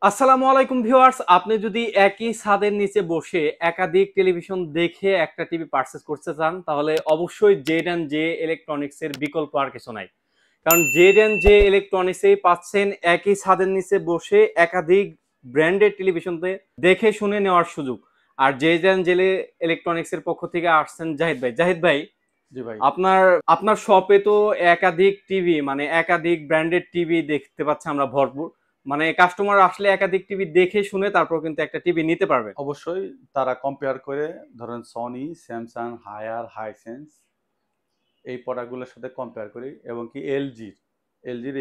আসসালামু আলাইকুম ভিউয়ার্স, আপনি যদি একই ছাদের নিচে বসে একাধিক টেলিভিশন দেখে একটা টিভি পারচেজ করতে চান তাহলে অবশ্যই জেড এন্ড জে ইলেকট্রনিক্স এর বিকল্প আর কিছু নাই। কারণ জেড এন্ড জে ইলেকট্রনিক্সেই পাচ্ছেন একই ছাদের নিচে বসে একাধিক ব্র্যান্ডের টেলিভিশন দেখে শুনে নেওয়ার সুযোগ। আর জেড এন্ড জে ইলেকট্রনিক্স এর পক্ষ থেকে আসছেন জাহিদ ভাই। জাহিদ ভাই, জি ভাই। আপনার আপনার শপে তো একাধিক টিভি মানে একাধিক ব্র্যান্ডেড টিভি দেখতে পাচ্ছি আমরা ভরপুর। মানে কাস্টমার আসলে একাধিক টিভি দেখে শুনে তারপর কিন্তু একটা টিভি নিতে পারবে। অবশ্যই তারা কম্পেয়ার করে ধরেন সনি, স্যামসাং, হায়ার, হাইসেন্স এই প্রোডাক্টগুলোর সাথে কম্পেয়ার করি এবং কি এলজির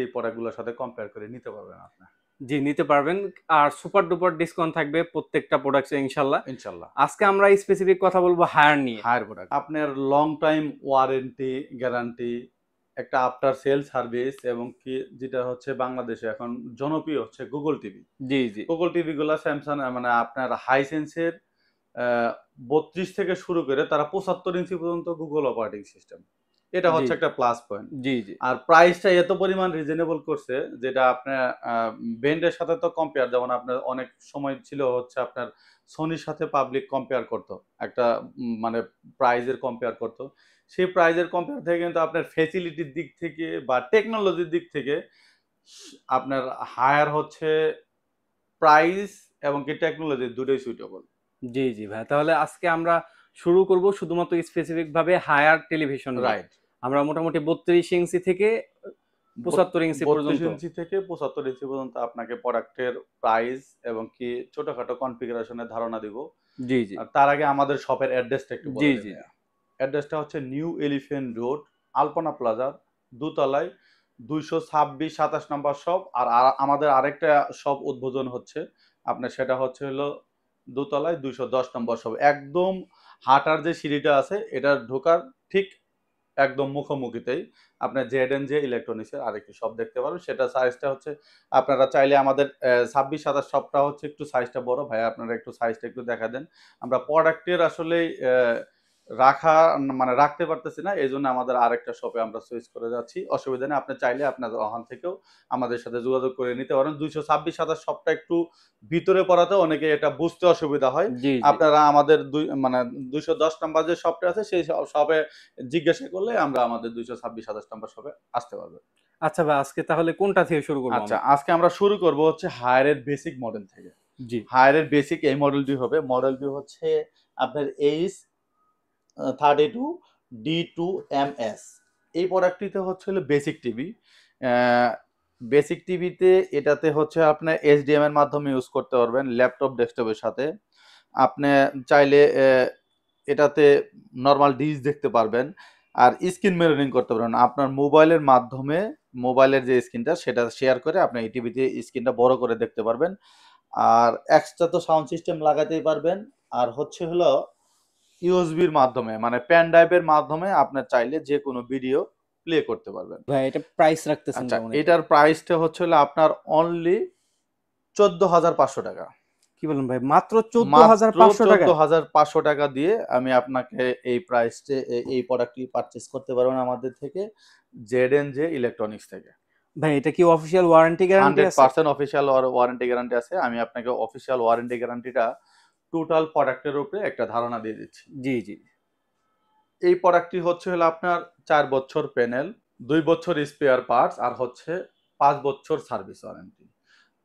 এই প্রোডাক্টগুলোর সাথে কম্পেয়ার করে নিতে পারবেন আপনি। জি, নিতে পারবেন। আর সুপার ডুপার ডিসকাউন্ট থাকবে প্রত্যেকটা প্রোডাক্টে ইনশাল্লাহ। ইনশাল্লাহ। আজকে আমরা স্পেসিফিক কথা বলবো হায়ার নিয়ে। হায়ার প্রোডাক্ট আপনার লং টাইম ওয়ারেন্টি গ্যারান্টি, একটা আফটার সেল সার্ভিস এবং কি যেটা হচ্ছে বাংলাদেশে এখন জনপ্রিয় হচ্ছে গুগল টিভি। জি জি গুগল টিভি গুলা স্যামসাং মানে আপনার হাইসেন্সের 32 থেকে শুরু করে তারা 75 ইঞ্চি পর্যন্ত গুগল অপারেটিং সিস্টেম। এটা জি হচ্ছে একটা প্লাস পয়েন্ট। জি জি আর প্রাইসটা এত পরিমাণ রিজনেবল করছে যেটা আপনার ব্র্যান্ডের সাথে তো কম্পেয়ার, যেমন আপনার অনেক সময় ছিল হচ্ছে আপনার সোনির সাথে পাবলিক কম্পেয়ার করতো একটা মানে প্রাইজের কম্পেয়ার করতো। সেই প্রাইজের কম্পেয়ার থেকে কিন্তু আপনার ফেসিলিটির দিক থেকে বা টেকনোলজির দিক থেকে আপনার হায়ার হচ্ছে প্রাইস এবং কি টেকনোলজি দুটোই সুইটেবল। জি জি ভাই, তাহলে আজকে আমরা শুরু করব শুধুমাত্র স্পেসিফিক ভাবে হায়ার টেলিভিশন নিয়ে। রাইট। আমরা মোটামুটি 32 ইঞ্চি থেকে 75 ইঞ্চি 32 পর্যন্ত। ইঞ্চি থেকে 75 ইঞ্চি পর্যন্ত আপনাকে প্রোডাক্টের প্রাইস এবং কি ছোটখাটো কনফিগারেশনের ধারণা দিব। জি জি আর তার আগে আমাদের শপের অ্যাড্রেসটা একটু জি বলে দিই জি ভাইয়া। অ্যাড্রেসটা হচ্ছে নিউ এলিফ্যান্ট রোড, আলপনা প্লাজার দোতলায় 226-27 নম্বর শপ। আর আমাদের আরেকটা শপ উদ্বোধন হচ্ছে আপনার, সেটা হচ্ছে হলো দোতলায় 210 নম্বর শপ। একদম হাঁটার যে সিঁড়িটা আছে এটা ঢোকার ঠিক একদম মুখোমুখিতেই আপনার জেড এন্ড জে ইলেকট্রনিক্সের আরেকটি শপ দেখতে পারবেন। সেটা সাইজটা হচ্ছে আপনারা চাইলে আমাদের 26-27 শপটা হচ্ছে একটু সাইজটা বড়। ভাইয়া আপনারা একটু সাইজটা একটু দেখা দেন। আমরা প্রোডাক্টের আসলেই রাখা মানে রাখতে পারতেছি না, এই জন্য আমাদের আরেকটা শপে আমরা সুইচ করে যাচ্ছি। অসুবিধা নেই, আপনি চাইলে আপনাদের ওখান থেকেও আমাদের সাথে যোগাযোগ করে নিতে পারেন। 226-27 শপটা একটু ভিতরে পড়াতে অনেকে এটা বুঝতে অসুবিধা হয়। জি জি আপনারা আমাদের মানে 210 নাম্বার যে শপটা আছে সেই শপে জিজ্ঞাসা করলে আমরা আমাদের 226-27 নাম্বার শপে আসতে পারবে। আচ্ছা ভাই, আজকে তাহলে কোনটা থেকে শুরু করবো আচ্ছা, আমরা? আজকে আমরা শুরু করব হচ্ছে হায়ারের বেসিক মডেল থেকে। জি হায়ারের বেসিক এই মডেলটি হবে। মডেলটি হচ্ছে আপনার H32D2MS। এই প্রোডাক্টটিতে হচ্ছে হলো বেসিক টিভি। বেসিক টিভিতে এটাতে হচ্ছে আপনার এইচডিএম এর মাধ্যমে ইউজ করতে পারবেন ল্যাপটপ ডেস্কটপের সাথে। আপনি চাইলে এটাতে নরমাল ডিশ দেখতে পারবেন আর স্ক্রিন মিররিং করতে পারবেন। আপনার মোবাইলের মাধ্যমে মোবাইলের যে স্ক্রিনটা সেটা শেয়ার করে আপনি এই টিভিতে স্ক্রিনটা বড় করে দেখতে পারবেন। আর এক্সট্রা তো সাউন্ড সিস্টেম লাগাতেই পারবেন। আর হচ্ছে হলো ইউএসবির মাধ্যমে মানে পেন ড্রাইভের মাধ্যমে আপনার চাইলে যে কোনো ভিডিও প্লে করতে পারবেন। ভাই, এটা প্রাইস রাখতেছেন আচ্ছা, কেমন এটা? এটার প্রাইসটা হচ্ছে হলো আপনার অনলি 14,500 টাকা। কি বলেন ভাই, মাত্র মাত্র 14,500 টাকা? 14,500 টাকা দিয়ে আমি আপনাকে এই প্রাইসে এই প্রোডাক্টটি পারচেজ করতে পারবেন আমাদের থেকে, জেড এন্ড জে ইলেকট্রনিক্স থেকে। ভাই, এটা কি অফিশিয়াল ওয়ারেন্টি গ্যারান্টি আছে? 100% অফিসিয়াল ওয়ারেন্টি গ্যারান্টি আছে। আমি আপনাকে অফিসিয়াল ওয়ারেন্টি গ্যারান্টিটা টোটাল প্রোডাক্টের উপরে একটা ধারণা দিয়ে দিচ্ছি। জি জি এই প্রোডাক্টটি হচ্ছে হলো আপনার 4 বছর প্যানেল, 2 বছর স্পেয়ার পার্টস আর হচ্ছে 5 বছর সার্ভিস ওয়ারেন্টি।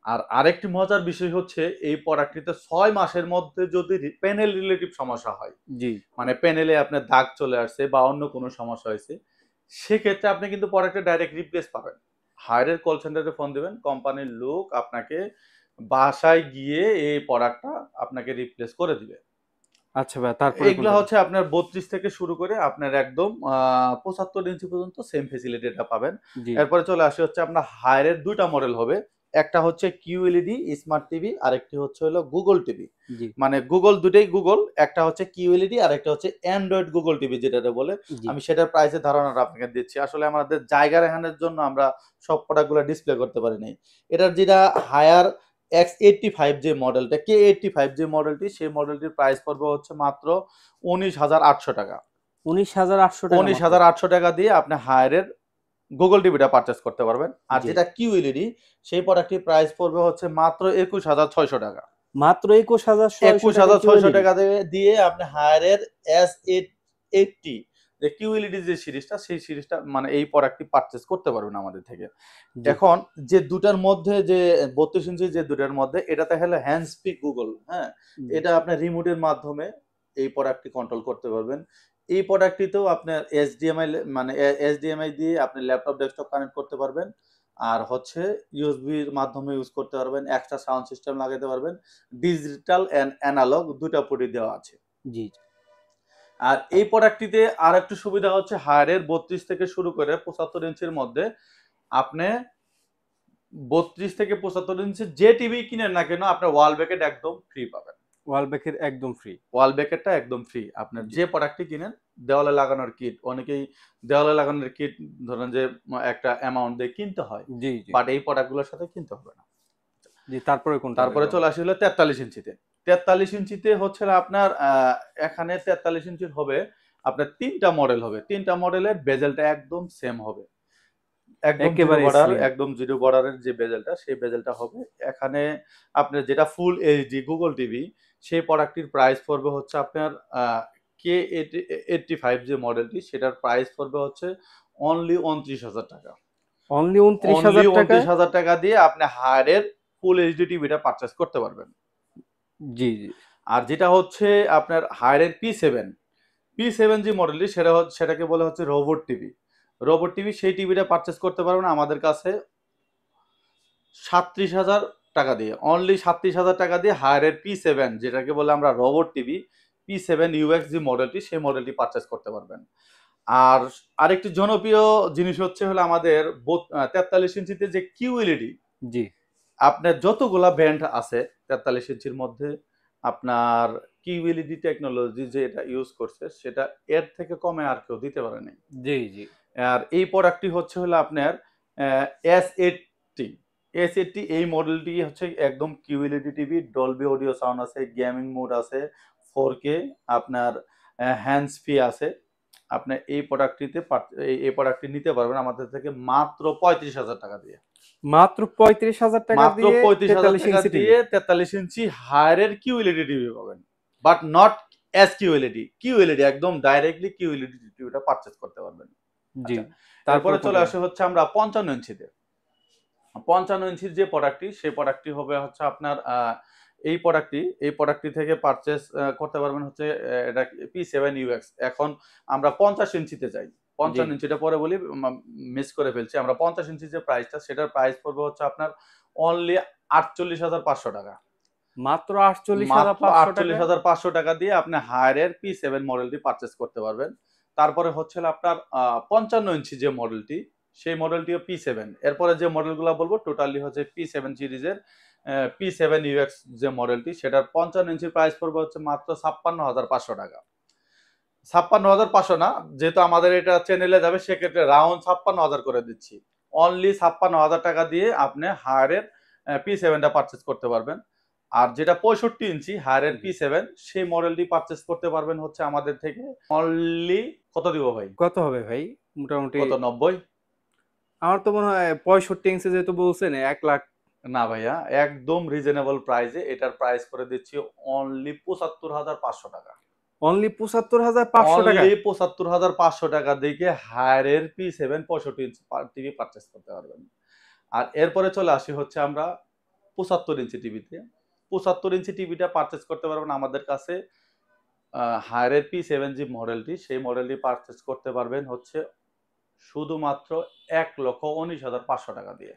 আর আরেকটি মজার বিষয় হচ্ছে এই প্রোডাক্টটিতে 6 মাসের মধ্যে যদি প্যানেল রিলেটিভ সমস্যা হয়, জি মানে প্যানেলে আপনার দাগ চলে আসছে বা অন্য কোনো সমস্যা হয়েছে, সেক্ষেত্রে আপনি কিন্তু প্রোডাক্টের ডাইরেক্ট রিপ্লেস পাবেন। হায়ারের কল সেন্টারে ফোন দিবেন, কোম্পানির লোক আপনাকে বাসায় গিয়ে এই প্রোডাক্টটা আপনাকে রিপ্লেস করে দিবে। আচ্ছা ভাই, তারপরে এগুলা কোনটা? হচ্ছে আপনার 32 থেকে শুরু করে আপনার একদম 75 ইঞ্চি পর্যন্ত সেম ফেসিলিটি এটা পাবেন। জি এরপরে চলে আসি হচ্ছে আপনার হায়ারের 2টা মডেল হবে। একটা হচ্ছে কিউএলইডি স্মার্ট টিভি, আরেকটি হচ্ছে হলো গুগল টিভি। জি মানে গুগল দুটোই গুগল, একটা হচ্ছে কিউএলইডি আর একটা হচ্ছে অ্যান্ড্রয়েড গুগল টিভি যেটাতে বলে। জি আমি সেটার প্রাইসের ধারণাটা আপনাকে দিচ্ছি। আসলে আমাদের জায়গা রাখানোর জন্য আমরা সব প্রোডাক্টগুলো ডিসপ্লে করতে পারি নাই। এটার যেটা হায়ার X85 যে মডেলটা, K85 যে মডেলটি, সেই মডেলটির প্রাইস পড়বে হচ্ছে মাত্র 19,800 টাকা। 19,800 টাকা মাত্র? 19,800 টাকা দিয়ে আপনি হায়ারের গুগল টিভিটা পারচেস করতে পারবেন। আর জি। যেটা কিউএলইডি সেই প্রোডাক্টটির প্রাইস পড়বে হচ্ছে মাত্র 21600 টাকা। মাত্র 21600 টাকা 21600 কিউএলইডি। টাকা দিয়ে আপনি হায়ারের S80 যে কিউএলইডি যে সিরিজটা সেই সিরিজটা মানে এই প্রোডাক্টটি পারচেস করতে পারবেন আমাদের থেকে। জি। এখন যে দুটার মধ্যে যে 32 ইঞ্চি যে দুটার মধ্যে এটাতে হলো হ্যান্ড স্পিক গুগল, হ্যাঁ? জি। এটা আপনার রিমোটের মাধ্যমে এই প্রোডাক্টটি কন্ট্রোল করতে পারবেন। এই প্রোডাক্টটিতেও আপনার মানে এসডিএমআই দিয়ে আপনি ল্যাপটপ ডেস্কটপ কানেক্ট করতে পারবেন। আর হচ্ছে ইউএসবির মাধ্যমে ইউজ করতে পারবেন। এক্সট্রা সাউন্ড সিস্টেম লাগাতে পারবেন। ডিজিটাল এন্ড অ্যানালগ দুটা পোর্টই দেওয়া আছে। জি। আর এই প্রোডাক্টটিতে আরেকটু সুবিধা হচ্ছে হায়ারের 32 থেকে শুরু করে 75 ইঞ্চির মধ্যে আপনি 32 থেকে 75 ইঞ্চি যে টিভি কিনেন না কেন আপনার ওয়াল ব্যাকেট একদম ফ্রি পাবেন। ওয়াল ব্যাকের একদম ফ্রি। ওয়াল ব্যাকেটটা একদম ফ্রি। আপনার জি। যে প্রোডাক্টটি কিনেন দেওয়ালে লাগানোর কিট, অনেকেই দেওয়ালে লাগানোর কিট ধরেন যে একটা অ্যামাউন্ট দিয়ে কিনতে হয়। জি, জি। বাট এই প্রোডাক্টগুলোর সাথে কিনতে হবে না। জি, তারপরে কোনটা তারপরে দেখবো? চলে আসি হলো 43 ইঞ্চিতে। 43 ইঞ্চিতে হচ্ছে আপনার এখানে 43 ইঞ্চির হবে আপনার 3টা মডেল হবে। 3টা মডেলের বেজেলটা একদম সেম হবে। একদম জিরো একেবারে বর্ডার, স্লিম। একদম জিরো বর্ডারের যে বেজেলটা সেই বেজেলটা হবে। এখানে আপনার যেটা ফুল এইচডি গুগল টিভি সেই প্রোডাক্টটির প্রাইস পড়বে হচ্ছে আপনার K85 যে মডেলটি সেটার প্রাইস পড়বে হচ্ছে অনলি 29,000 টাকা। অনলি অনলি 29,000 টাকায়? 29,000 টাকা দিয়ে আপনি হায়ারের ফুল এইচডি টিভিটা পারচেজ করতে পারবেন। জি, জি। আর যেটা হচ্ছে আপনার হায়ারের পি7 যে মডেলটি সেটাকে বলা হচ্ছে রোবট টিভি। রোবট টিভি সেই টিভিটা পারচেজ করতে পারবেন আমাদের কাছে 37,000 টাকা দিয়ে। অনলি 37,000 টাকা দিয়ে হায়ারের পি7 যেটাকে বলে আমরা রোবট টিভি পি7 ইউএক্স যে মডেলটি সেই মডেলটি পারচেজ করতে পারবেন। আর আরেকটি জনপ্রিয় জিনিস হচ্ছে হলো আমাদের 43 ইঞ্চিতে যে কিউএলইডি জি। আপনার যতগুলা ব্র্যান্ড আছে 43 ইঞ্চির মধ্যে আপনার কিউএলইডি টেকনোলজি যে এটা ইউজ করছে সেটা এর থেকে কমে আর কেউ দিতে পারে নাই। জি, জি। আর এই প্রোডাক্টটি হচ্ছে হলো আপনার S80 S80 এই মডেলটি হচ্ছে একদম QLED TV, Dolby audio sound আছে, গেমিং মোড আছে, 4K আপনার হ্যান্ডস ফ্রি আছে। আপনি এই প্রোডাক্টটিতে এই প্রোডাক্টটি নিতে পারবেন আমাদের থেকে মাত্র 35,000 টাকা দিয়ে। মাত্র 35,000 টাকা মাত্র দিয়ে 35,000 43 টাকা ইঞ্চি টিভি। দিয়ে 43 ইঞ্চি হায়ারের কিউএলইডি টিভি পাবেন। But not SQLED. কিউএলইডি একদম ডাইরেক্টলি কিউএলইডি টিভিটা পারচেজ করতে পারবেন। জি। আচ্ছা। তারপরে এরপরে চলে কোনটা? আসে হচ্ছে আমরা 55 ইঞ্চিতে। 55 ইঞ্চির যে প্রোডাক্টটি সেই প্রোডাক্টটি হবে হচ্ছে আপনার এই প্রোডাক্টটি থেকে পারচেজ করতে পারবেন হচ্ছে এটা পি7 ইউএক্স। এখন আমরা 50 ইঞ্চিতে যাই। জি। 55 ইঞ্চিটা পরে বলি মিস করে ফেলছি। আমরা 50 ইঞ্চি যে প্রাইসটা সেটার প্রাইস পড়বে হচ্ছে আপনার অনলি 48,500 টাকা। মাত্র মাত্র 48,500 টাকায়? 48,500 টাকা দিয়ে আপনি হায়ারের পি7 মডেলটি পারচেজ করতে পারবেন। তারপরে হচ্ছে হলো আপনার 55 ইঞ্চি যে মডেলটি সেই মডেলটিও পি7। এরপরে যে মডেলগুলো বলবো টোটালি হচ্ছে পি7 সিরিজের পি7 ইউএক্স যে মডেলটি সেটার 55 ইঞ্চির প্রাইস পড়বে হচ্ছে মাত্র 56,500 টাকা। 56,500 না, যেহেতু আমাদের এটা চ্যানেলে যাবে সেক্ষেত্রে রাউন্ড 56,000 করে দিচ্ছি। অনলি 56,000 টাকা দিয়ে আপনি হায়ারের পি7টা পারচেজ করতে পারবেন। আর যেটা 65 ইঞ্চি হায়ারের পি7 সেই মডেলটি পারচেজ করতে পারবেন হচ্ছে আমাদের থেকে অনলি কত দিব ভাই? কত হবে ভাই? মোটামুটি কত 90? আমার তো মনে হয় 65 ইঞ্চি যেহেতু বলছেন 1,00,000। না ভাইয়া, একদম রিজনেবল প্রাইসে এটার প্রাইস করে দিচ্ছি অনলি 75,500 টাকা। অনলি 75,500 টাকা? অনলি 75,500 টাকা দিয়ে হায়ারের পি7 65 ইঞ্চি টিভি পারচেজ করতে পারবেন। আর এরপরে চলে আসি হচ্ছে আমরা 75 ইঞ্চি টিভিতে। 75 ইঞ্চি টিভিটা পারচেজ করতে পারবেন আমাদের কাছে হায়ারের পি7 যে মডেলটি সেই মডেলটি পারচেজ করতে পারবেন হচ্ছে শুধুমাত্র 1,19,500 টাকা দিয়ে।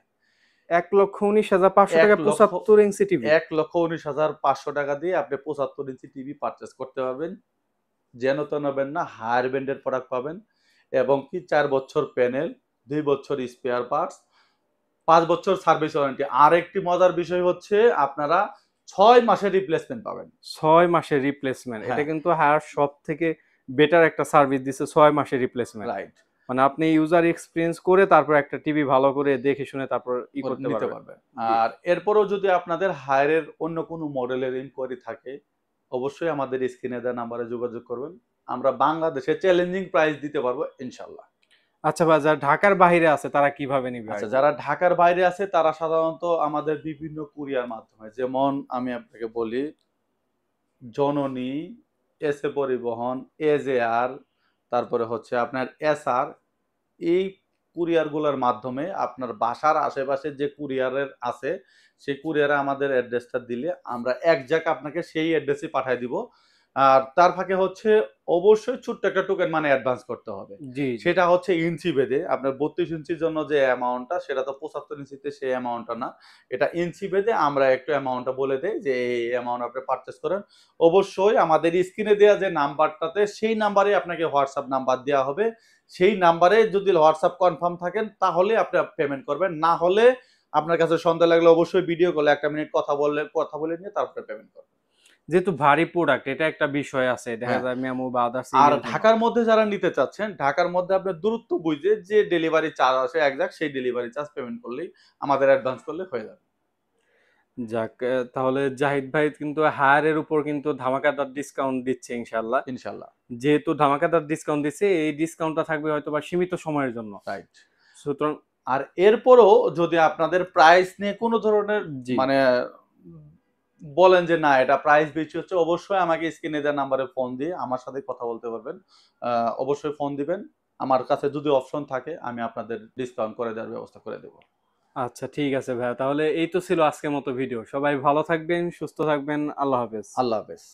1,19,500 টাকা 75 ইঞ্চি টিভি? 1,19,500 টাকা দিয়ে আপনি 75 ইঞ্চি টিভি পারচেজ করতে পারবেন। যেন তেন নেবেন না, হায়ার ব্র্যান্ডের প্রোডাক্ট পাবেন এবং কি 4 বছর প্যানেল, 2 বছর স্পেয়ার পার্টস, 5 বছর সার্ভিস ওয়ারেন্টি। আরেকটি মজার বিষয় হচ্ছে আপনারা 6 মাসের রিপ্লেসমেন্ট পাবেন। 6 মাসের রিপ্লেসমেন্ট। এটা হ্যাঁ, কিন্তু হায়ার সবথেকে বেটার একটা সার্ভিস দিছে 6 মাসের রিপ্লেসমেন্ট। রাইট। মানে আপনি ইউজার এক্সপেরিয়েন্স করে তারপর একটা টিভি ভালো করে দেখে শুনে তারপর করতে নিতে পারবেন। পারবেন। জি। আর এরপরেও যদি আপনাদের হায়ারের অন্য কোনো মডেলের ইনকোয়ারি থাকে অবশ্যই আমাদের স্ক্রিনে দেওয়া নাম্বারে যোগাযোগ করবেন। আমরা বাংলাদেশে চ্যালেঞ্জিং প্রাইস দিতে পারবো ইনশাআল্লাহ। আচ্ছা ভাই, যারা ঢাকার বাইরে আছে তারা কিভাবে নিবে আচ্ছা, আইফোন? যারা ঢাকার বাইরে আছে তারা সাধারণত আমাদের বিভিন্ন কুরিয়ার মাধ্যমে, যেমন আমি আপনাকে বলি, জননী, এস এ পরিবহন, এজেআর, তারপরে হচ্ছে আপনার এসআর, এই কুরিয়ারগুলোর মাধ্যমে আপনার বাসার আশেপাশে যে কুরিয়ারের আছে সেই কুরিয়ারে আমাদের অ্যাড্রেসটা দিলে আমরা একজাক আপনাকে সেই অ্যাড্রেসে পাঠিয়ে দিব। আর তার ফাঁকে হচ্ছে অবশ্যই ছোট্ট একটা টোকেন মানে অ্যাডভান্স করতে হবে। জি, জি। সেটা হচ্ছে ইঞ্চি ভেদে। আপনার ৩২ ইঞ্চির জন্য যে অ্যামাউন্টটা সেটা তো ৭৫ ইঞ্চিতে সেই অ্যামাউন্টটা না। এটা ইঞ্চি ভেদে আমরা একটু অ্যামাউন্টটা বলে দেই যে এই অ্যামাউন্ট আপনি পারচেজ করেন। অবশ্যই আমাদের স্ক্রিনে দেওয়া যে নাম্বারটাতে সেই নাম্বারে আপনাকে হোয়াটসঅ্যাপ নাম্বার দেওয়া হবে। সেই নাম্বারে যদি হোয়াটসঅ্যাপ কনফার্ম থাকেন তাহলে আপনি পেমেন্ট করবেন। না হলে আপনার কাছে সন্দেহ লাগলে অবশ্যই ভিডিও কলে ১ টা মিনিট কথা বলে নিয়ে তারপরে পেমেন্ট করবেন। যেহেতু ভারী প্রোডাক্ট, এটা একটা বিষয় আছে। দেখা হ্যাঁ। যায় মেমো বা আদার্স আর সিরিয়াল গুলো। ঢাকার মধ্যে যারা নিতে চাচ্ছেন, ঢাকার মধ্যে আপনার দূরত্ব বুঝে যে ডেলিভারি চার্জ আছে একজাক্ট সেই ডেলিভারি চার্জ পেমেন্ট করলেই আমাদের অ্যাডভান্স করলে হয়ে যাবে। যাক, তাহলে জাহিদ ভাই কিন্তু হায়ারের উপর কিন্তু ধামাকাদার ডিসকাউন্ট দিচ্ছে ইনশাআল্লাহ। ইনশাআল্লাহ। যেহেতু ধামাকাদার ডিসকাউন্ট দিচ্ছে, এই ডিসকাউন্টটা থাকবে হয়তোবা সীমিত সময়ের জন্য। রাইট। সুতরাং আর এরপরও যদি আপনাদের প্রাইস নিয়ে কোনো ধরনের জি। মানে বলেন যে না এটা প্রাইস বেশি হচ্ছে, অবশ্যই আমাকে স্ক্রিনে দেওয়া নাম্বারে ফোন দিয়ে আমার সাথে কথা বলতে পারবেন। অবশ্যই ফোন দিবেন। আমার কাছে যদি অপশন থাকে আমি আপনাদের ডিসকাউন্ট করে দেওয়ার ব্যবস্থা করে দেব। আচ্ছা, ঠিক আছে ভাইয়া। তাহলে এই তো ছিল আজকের মতো ভিডিও। সবাই ভালো থাকবেন, সুস্থ থাকবেন। আল্লাহ হাফেজ। আল্লাহ হাফেজ।